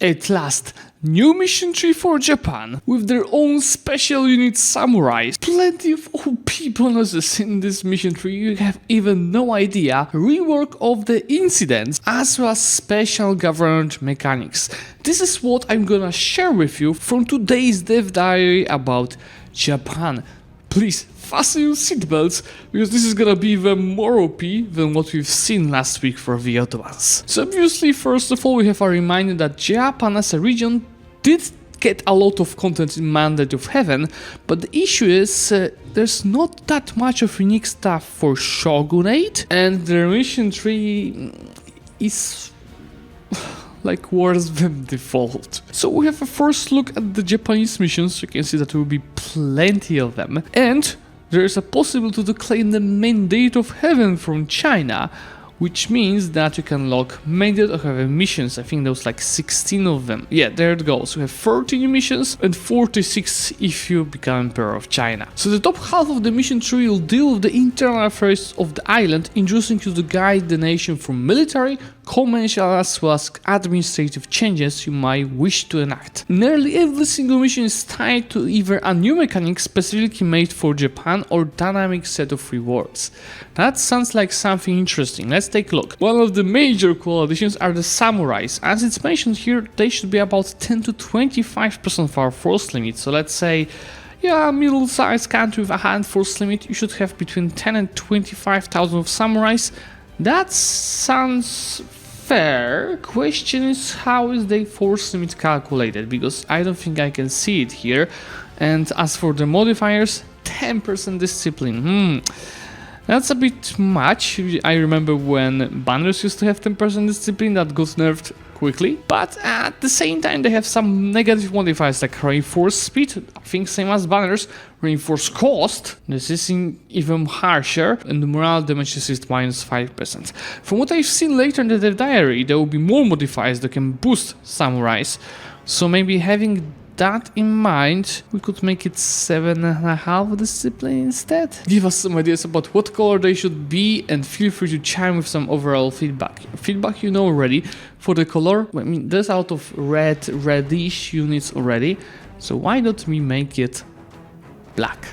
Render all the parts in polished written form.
At last, new mission tree for Japan, with their own special unit samurais. Plenty of OP bonuses in this mission tree, you have even no idea. Rework of the incidents, as well as special government mechanics. This is what I'm gonna share with you from today's dev diary about Japan. Please fasten your seatbelts, because this is gonna be even more OP than what we've seen last week for the Ottomans. So obviously, first of all, we have a reminder that Japan as a region did get a lot of content in Mandate of Heaven, but the issue is there's not that much of unique stuff for Shogunate, and the mission tree is like worse than default. So we have a first look at the Japanese missions. You can see that there will be plenty of them, and there is a possibility to claim the Mandate of Heaven from China, which means that you can lock Mandate of Heaven missions. I think there was like 16 of them. Yeah, there it goes. We have 30 new missions and 46 if you become Emperor of China. So the top half of the mission tree will deal with the internal affairs of the island, introducing you to guide the nation through military, commercial as well as administrative changes you might wish to enact. Nearly every single mission is tied to either a new mechanic specifically made for Japan or dynamic set of rewards. That sounds like something interesting. Let's take a look. One of the major cool additions are the samurais. As it's mentioned here, they should be about 10 to 25% of our force limit. So let's say, yeah, a middle-sized country with a high force limit, you should have between 10 and 25,000 of samurais. That sounds fair. Question is, how is the force limit calculated? Because I don't think I can see it here. And as for the modifiers, 10% discipline. That's a bit much. I remember when banners used to have 10% discipline, that got nerfed quickly. But at the same time, they have some negative modifiers like reinforced speed, I think same as banners, reinforced cost, this is even harsher, and the morale damage is minus 5%. From what I've seen later in the dev diary, there will be more modifiers that can boost samurais. So maybe having that in mind, we could make it 7.5 discipline instead. Give us some ideas about what color they should be, and feel free to chime with some overall feedback. Feedback you know already. For the color, I mean, there's a lot of reddish units already, so why don't we make it black?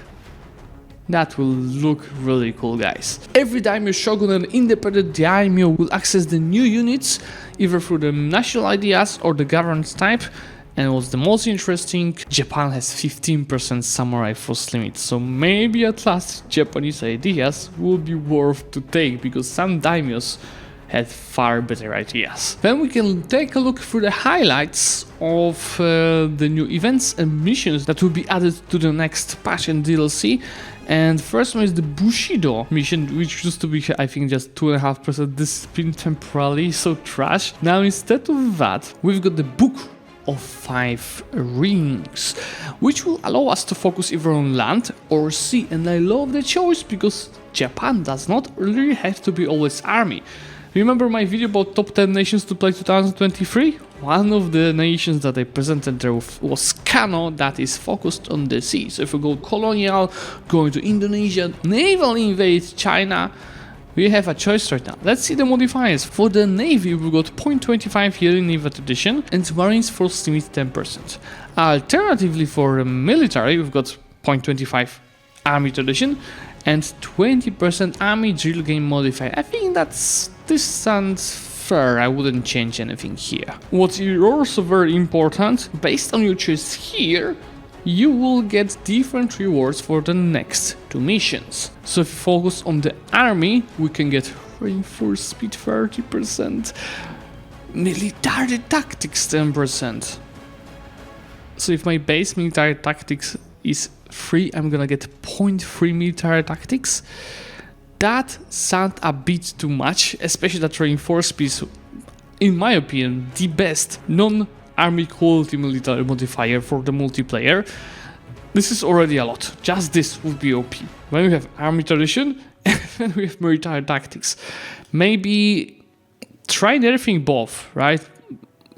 That will look really cool, guys. Every daimyo, shogun and independent daimyo will access the new units either through the national ideas or the governance type. And what's the most interesting, Japan has 15% samurai force limit, so maybe at last Japanese ideas will be worth to take, because some daimyos had far better ideas. Then we can take a look through the highlights of the new events and missions that will be added to the next patch and DLC. And first one is the Bushido mission, which used to be, I think, just 2.5% discipline temporarily, so trash. Now instead of that, we've got the Book of 5 Rings, which will allow us to focus either on land or sea, and I love the choice because Japan does not really have to be always army. Remember my video about top 10 nations to play 2023? One of the nations that I presented there was Kano, that is focused on the sea. So if we go colonial, going to Indonesia, naval invade China, we have a choice right now. Let's see the modifiers. For the Navy, we've got 0.25 here in Naval Edition, and Marines force limit 10%. Alternatively, for the military, we've got 0.25 Army Tradition and 20% Army Drill Game modifier. I think this sounds fair. I wouldn't change anything here. What's also very important, based on your choice here, you will get different rewards for the next 2 missions. So if you focus on the army, we can get reinforced speed 30%, military tactics 10%. So if my base military tactics is 3, I'm gonna get 0.3 military tactics. That sounds a bit too much, especially that reinforced speed is, in my opinion, the best non-army quality military modifier for the multiplayer. This is already a lot. Just this would be OP. When we have army tradition and then we have military tactics. Maybe try everything both, right?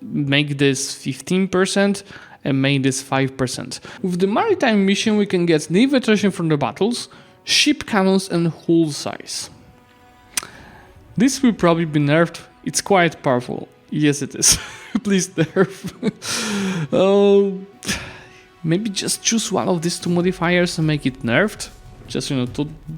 Make this 15% and make this 5%. With the maritime mission, we can get naval tradition from the battles, ship cannons and hull size. This will probably be nerfed. It's quite powerful. Yes, it is. Please nerf. Oh, maybe just choose one of these two modifiers and make it nerfed. Just,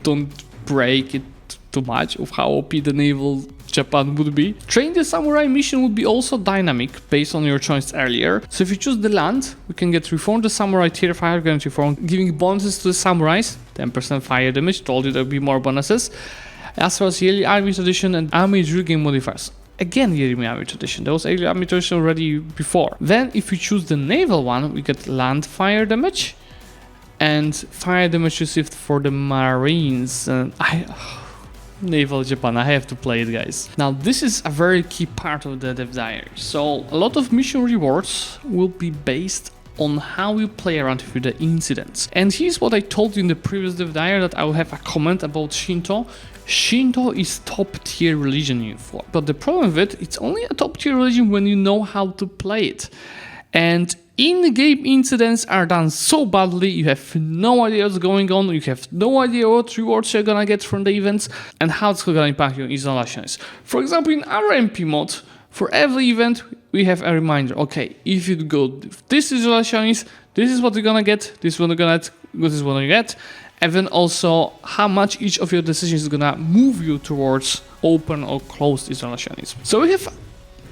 don't break it too much of how OP the naval Japan would be. Train the Samurai mission would be also dynamic based on your choice earlier. So if you choose the land, we can get Reform the Samurai tier fire, guarantee reform, giving bonuses to the samurais, 10% fire damage, told you there would be more bonuses, as well as yearly army tradition and army drill game modifiers. Again, yearly army tradition. There was yearly army tradition already before. Then if we choose the naval one, we get land fire damage and fire damage received for the marines. Naval Japan, I have to play it, guys. Now, this is a very key part of the dev diary. So, a lot of mission rewards will be based on how you play around with the incidents. And here's what I told you in the previous dev diary, that I will have a comment about Shinto. Shinto is top tier religion in EU4. But the problem with it, it's only a top tier religion when you know how to play it. And in-game incidents are done so badly, you have no idea what's going on, you have no idea what rewards you're gonna get from the events and how it's gonna impact your isolations. For example, in our MP mod, for every event, we have a reminder. Okay, if you go this isolations, this is what you're gonna get, this is what you're gonna get, this is what you get, and then also how much each of your decisions is gonna move you towards open or closed isolations. So we have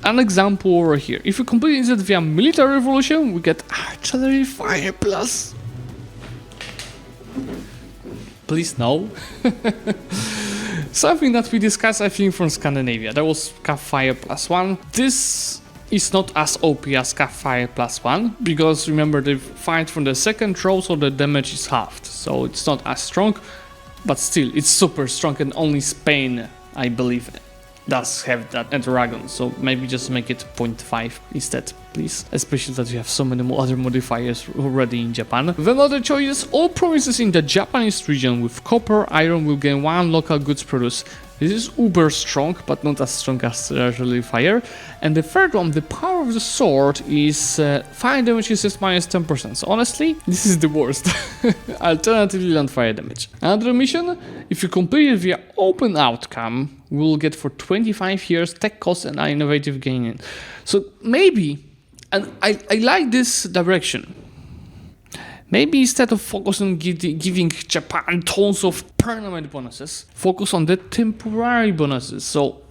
an example over here. If you complete it via military revolution, we get artillery fire plus. Please no. Something that we discussed, I think, from Scandinavia. That was Cav Fire +1. This is not as OP as Cav Fire +1 because remember they fight from the second row, so the damage is halved. So it's not as strong, but still it's super strong, and only Spain, I believe, does have that at Dragon, so maybe just make it 0.5 instead, please. Especially that you have so many other modifiers already in Japan. Then other choices, all provinces in the Japanese region with copper, iron will gain 1 local goods produce. This is uber strong, but not as strong as artillery fire. And the third one, the power of the sword, is fire damage is just minus 10%. So honestly, this is the worst. Alternatively, land fire damage. Another mission, if you complete it via open outcome, we'll get for 25 years tech cost and innovative gaining. So maybe, and I like this direction. Maybe instead of focusing on giving Japan tons of permanent bonuses, focus on the temporary bonuses. So,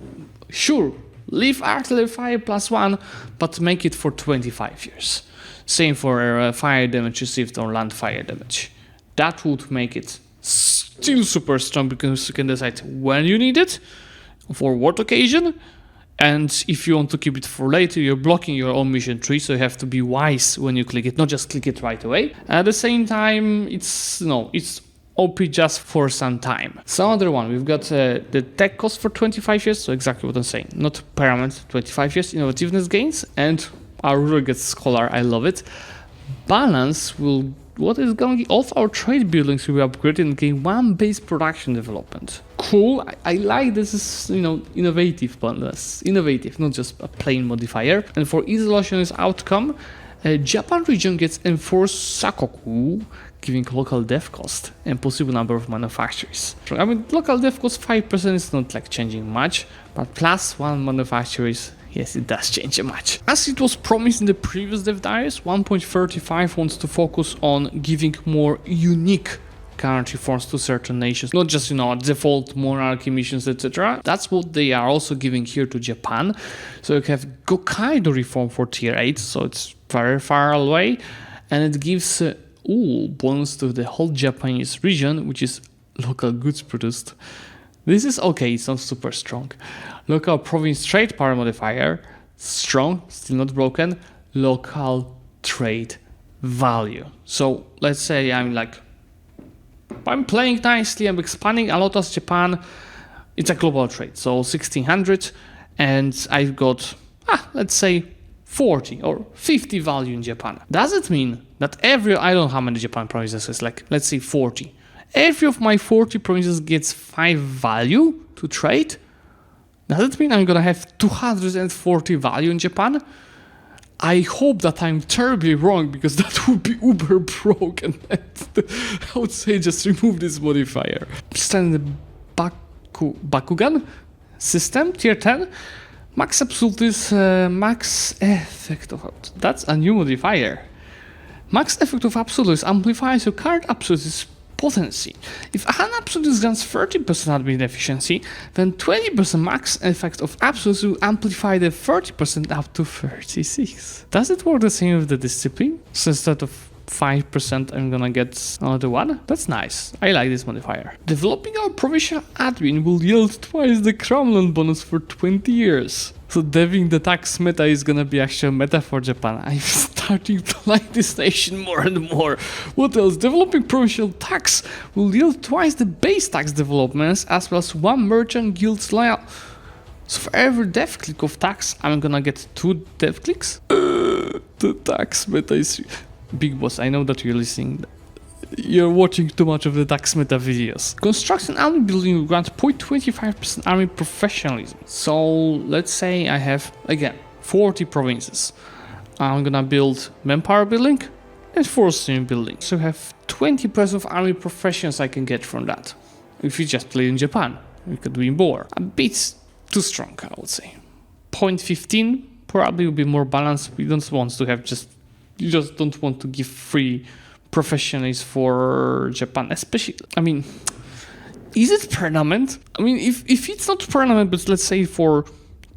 sure, leave artillery fire +1, but make it for 25 years. Same for fire damage received or land fire damage. That would make it still super strong because you can decide when you need it, for what occasion, and if you want to keep it for later, you're blocking your own mission tree, so you have to be wise when you click it, not just click it right away. At the same time, it's OP just for some time. Some other one, we've got the tech cost for 25 years, so exactly what I'm saying. Not permanent, 25 years, innovativeness gains, and our ruler gets scholar, I love it. Balance will, what is going, all of our trade buildings will be upgraded and gain 1 base production development. Cool, I like this is, innovative bonus. Innovative, not just a plain modifier. And for isolationist outcome, Japan region gets enforced Sakoku, giving local dev cost and possible number of manufacturers. I mean, local dev cost 5% is not like changing much, but +1 manufacturers, yes, it does change much. As it was promised in the previous dev diaries, 1.35 wants to focus on giving more unique current reforms to certain nations, not just, default monarchy missions, etc. That's what they are also giving here to Japan. So you have Gokkaido reform for tier 8, so it's very far away, and it gives bonus to the whole Japanese region, which is local goods produced. This is okay, it's not super strong. Local province trade power modifier, strong, still not broken. Local trade value. So let's say I'm playing nicely, I'm expanding a lot as Japan. It's a global trade, so 1600, and I've got, let's say 40 or 50 value in Japan. Does it mean that I don't know how many Japan provinces is, let's say 40. Every of my 40 provinces gets 5 value to trade? Does it mean I'm gonna have 240 value in Japan? I hope that I'm terribly wrong, because that would be uber broken. I would say just remove this modifier. Stand the Bakugan system, tier 10. Max absolute is max effect of... That's a new modifier. Max effect of absolute amplifies your current absolute's potency. If an absolute grants 30% admin efficiency, then 20% max effect of absolute will amplify the 30% up to 36. Does it work the same with the discipline? So instead of 5% I'm gonna get another one? That's nice. I like this modifier. Developing our provincial admin will yield twice the crown loan bonus for 20 years. So deving the tax meta is gonna be actually a meta for Japan. I'm starting to like this nation more and more. What else? Developing provincial tax will yield twice the base tax developments as well as one merchant guild's loyal. So for every dev click of tax, I'm gonna get 2 dev clicks? The tax meta is... Big boss, I know that you're listening. You're watching too much of the tax meta videos. Construction army building will grant 0.25% army professionalism. So let's say I have, again, 40 provinces. I'm gonna build manpower building and forestry building. So I have 20% of army professions I can get from that. If you just play in Japan, you could win more. A bit too strong, I would say. 0.15 probably will be more balanced. We don't want to have you just don't want to give free professionals for Japan, especially, I mean, is it permanent? I mean, if it's not permanent, but let's say for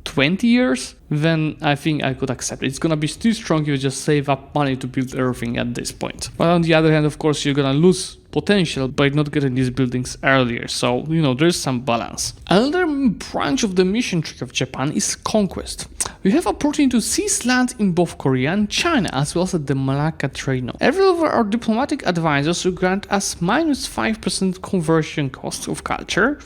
20 years, then I think I could accept it. It's gonna be still strong if you just save up money to build everything at this point. But on the other hand, of course, you're gonna lose potential by not getting these buildings earlier. So, you know, there's some balance. Another branch of the mission tree of Japan is Conquest. We have opportunity to seize land in both Korea and China, as well as at the Malacca trade node. Every level our diplomatic advisors will grant us -5% conversion cost of culture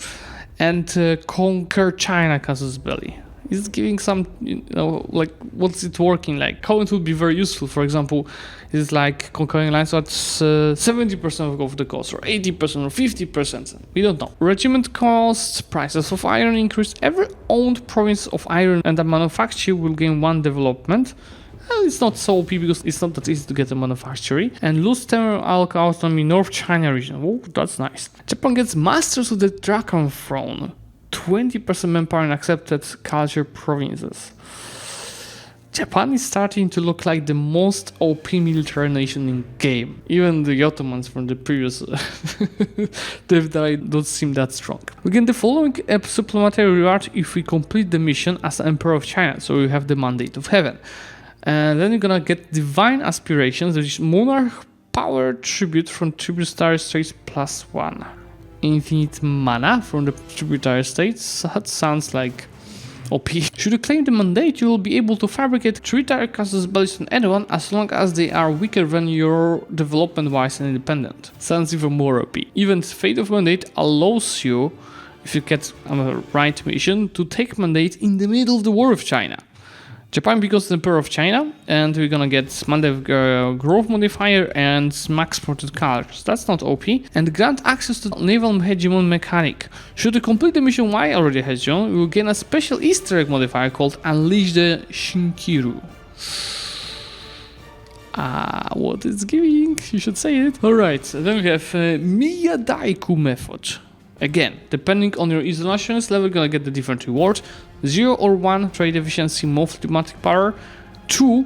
and conquer China casus belli. It's giving some, you know, like, what's it working like? How it would be very useful. For example, it's like conquering lines at 70% of the cost, or 80%, or 50%. We don't know. Regiment costs, prices of iron increase. Every owned province of iron and a manufacturer will gain 1 development. Well, it's not so OP because it's not that easy to get a manufacturing. And lose temporal autonomy North China region. Oh, that's nice. Japan gets masters of the Daikan throne. 20% manpower in accepted culture provinces. Japan is starting to look like the most OP military nation in game. Even the Ottomans from the previous Dev don't seem that strong. We get the following supplementary reward if we complete the mission as Emperor of China. So we have the Mandate of Heaven. And then you're gonna get Divine Aspirations, which is Monarch Power Tribute from Tributary States +1. Infinite mana from the tributary states. That sounds like OP. Should you claim the mandate, you will be able to fabricate tributary casus belli on anyone as long as they are weaker than your development wise and independent. Sounds even more OP. Even Fate of Mandate allows you, if you get on the right mission, to take mandate in the middle of the war with China. Japan becomes the Emperor of China, and we're gonna get mandate growth modifier and max ported colors. That's not OP. And grant access to naval hegemon mechanic. Should you complete the mission Y already hegemon, we will gain a special Easter egg modifier called Unleash the Shinkiru. What it's giving? You should say it. Alright, so then we have Daikan Method. Again, depending on your isolationist level, you're gonna get the different reward. 0 or 1 trade efficiency, more diplomatic power. 2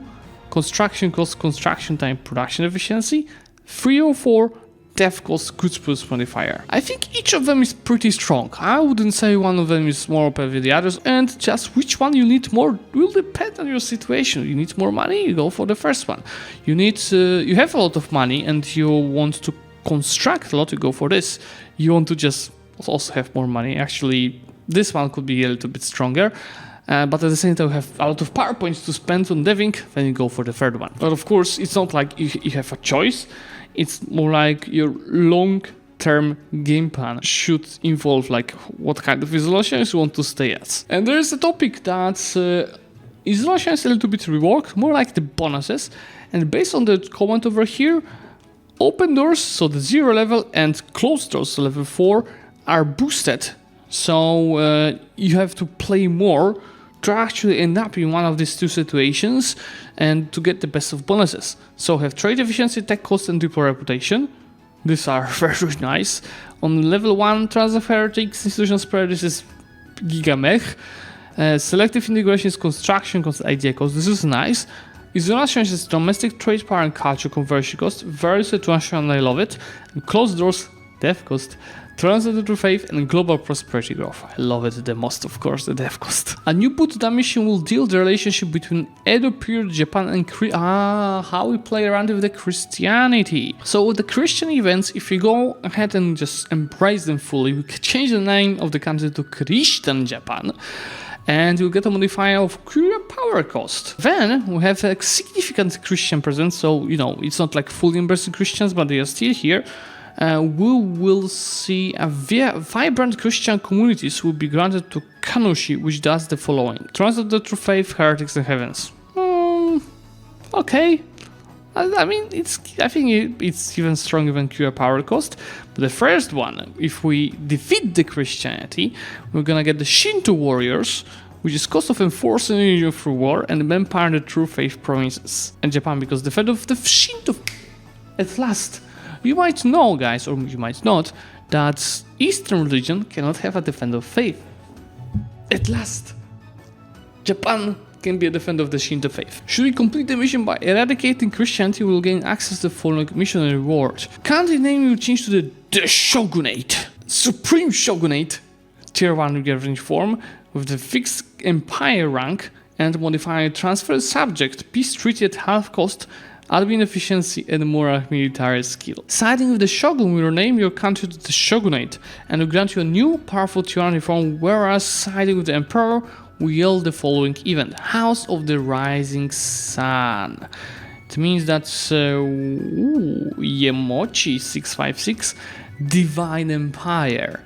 construction cost, construction time, production efficiency. 3 or 4 dev cost, goods plus modifier. I think each of them is pretty strong. I wouldn't say one of them is more OP than the others, and just which one you need more will depend on your situation. You need more money, you go for the first one. You need, you have a lot of money and you want to construct a lot, you go for this. You want to just also have more money. Actually, this one could be a little bit stronger, but at the same time you have a lot of power points to spend on deving, then you go for the third one. But of course, it's not like you have a choice. It's more like your long-term game plan should involve like what kind of isolations you want to stay at. And there is a topic that isolation is a little bit reworked, more like the bonuses. And based on the comment over here, open doors, so the 0 level, and closed doors, so level 4, are boosted. So you have to play more to actually end up in one of these 2 situations and to get the best of bonuses. So have trade efficiency, tech cost, and depot reputation. These are very nice. On level 1, transfer heretics, institutional spread, this is giga mech. Selective integration is construction cost, idea cost. This is nice. Isolation is domestic trade power and culture conversion cost. Very situational, I love it. And closed doors, death cost. Translated to faith and global prosperity growth. I love it the most, of course, the death cost. A new Buddha mission will deal the relationship between Edo period Japan and how we play around with the Christianity. So with the Christian events, if you go ahead and just embrace them fully, we can change the name of the country to Christian Japan. And you'll get a modifier of Curia power cost. Then we have a significant Christian presence, so it's not like fully embracing Christians, but they are still here. We will see a vibrant Christian communities will be granted to Kanushi, which does the following: translate the true faith, heretics, and heavens. Okay. I think it's even stronger than Curia power cost. But the first one, if we defeat the Christianity, we're gonna get the Shinto warriors, which is cost of enforcing religion through war, and the empire the true faith provinces. And Japan, because the fate of the Shinto at last. You might know, guys, or you might not, that Eastern religion cannot have a defender of faith. At last, Japan can be a defender of the Shinto faith. Should we complete the mission by eradicating Christianity, we will gain access to the following missionary reward. Country name will change to the Shogunate. Supreme Shogunate, tier 1 gathering form, with the fixed empire rank and modifier transfer subject, peace treaty at half cost, admin efficiency and moral military skill. Siding with the shogun will rename your country to the shogunate and will grant you a new powerful tyranny form, whereas siding with the emperor will yield the following event: House of the Rising Sun. It means that Yemochi 656 Divine Empire.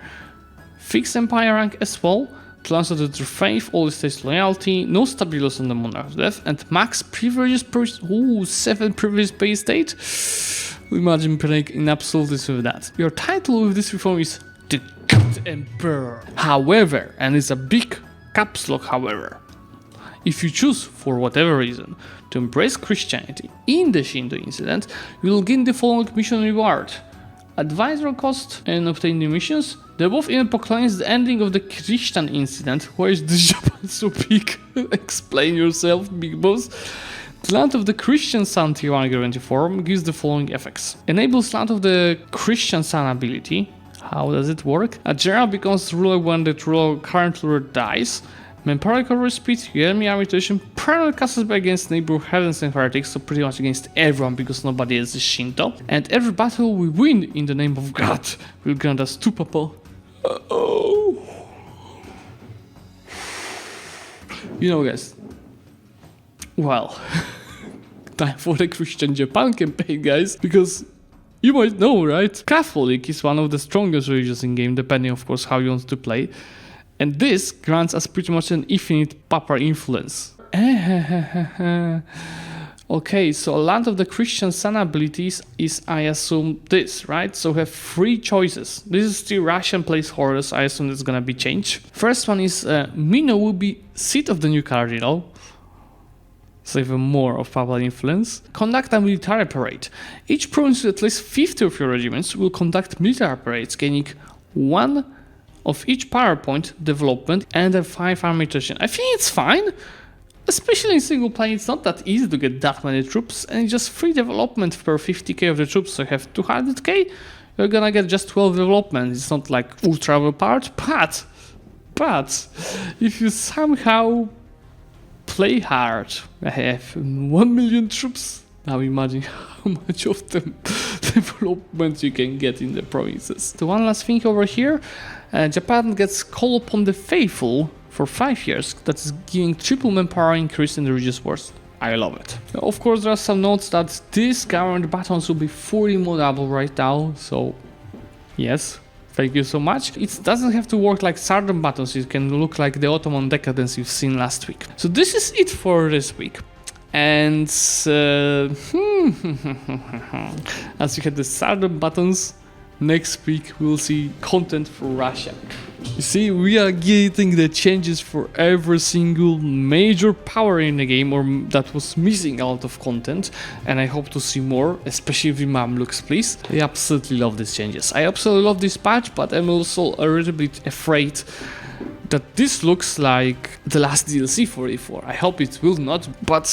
Fixed empire rank as well. Translated to faith, all states loyalty, no stability on the monarch's death, and max privileges per 7 privileges per state. Imagine playing in absolutism with that. Your title with this reform is the Good Emperor. However, and it's a big caps lock however, if you choose, for whatever reason, to embrace Christianity in the Shinto incident, you will gain the following mission reward: advisor cost and obtain new missions. The above event proclaims the ending of the Christian incident. Why is this Japan so big? Explain yourself, big boss. The land of the Christian Sun tier 1 guarantee form gives the following effects: enables land of the Christian Sun ability. How does it work? A general becomes ruler when the current ruler dies. Manpower recovery speed, enemy mutation, permanent castles against neighbor heavens and heretics, so pretty much against everyone because nobody else is Shinto. And every battle we win in the name of God will grant us 2 purple. Guys, well, time for the Christian Japan campaign, guys, because you might know, right? Catholic is one of the strongest religions in game, depending of course how you want to play. And this grants us pretty much an infinite Papa influence. Okay, so a land of the Christian Sun abilities is, I assume, this, right? So we have 3 choices. This is still Russian placeholders. I assume it's gonna be changed. First one is Mino will be seat of the new cardinal. So even more of Papal influence. Conduct a military parade. Each province with at least 50 of your regiments will conduct military parades, gaining 1 of each power point development and a 5 army attrition. I think it's fine. Especially in single player, it's not that easy to get that many troops, and it's just 3 development per 50k of the troops, so you have 200k, you're gonna get just 12 development. It's not like ultra overpowered, but if you somehow play hard, I have 1 million troops. Now imagine how much of the development you can get in the provinces. The one last thing over here, Japan gets Call Upon the Faithful for 5 years. That is giving triple manpower increase in the religious wars. I love it. Of course, there are some notes that these government buttons will be fully modable right now, so yes, thank you so much. It doesn't have to work like Southern buttons, it can look like the Ottoman decadence you've seen last week. So this is it for this week. And as you had the Southern buttons, next week we'll see content for Russia. You see, we are getting the changes for every single major power in the game, or that was missing a lot of content, and I hope to see more, especially with Mamluks, please. I absolutely love these changes. I absolutely love this patch, but I'm also a little bit afraid that this looks like the last DLC for EU4. I hope it will not, but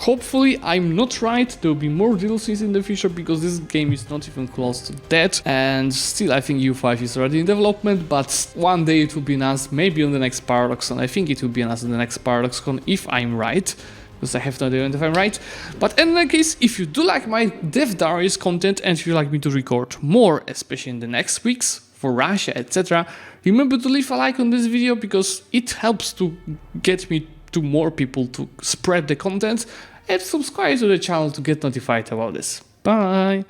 hopefully I'm not right. There will be more DLCs in the future because this game is not even close to that, and still I think EU5 is already in development, but one day it will be announced, maybe on the next ParadoxCon. I think it will be announced on the next ParadoxCon if I'm right, because I have no idea if I'm right. But in any case, if you do like my Dev Diaries content and you like me to record more, especially in the next weeks for Russia, etc., remember to leave a like on this video because it helps to get me to more people to spread the content, and subscribe to the channel to get notified about this. Bye!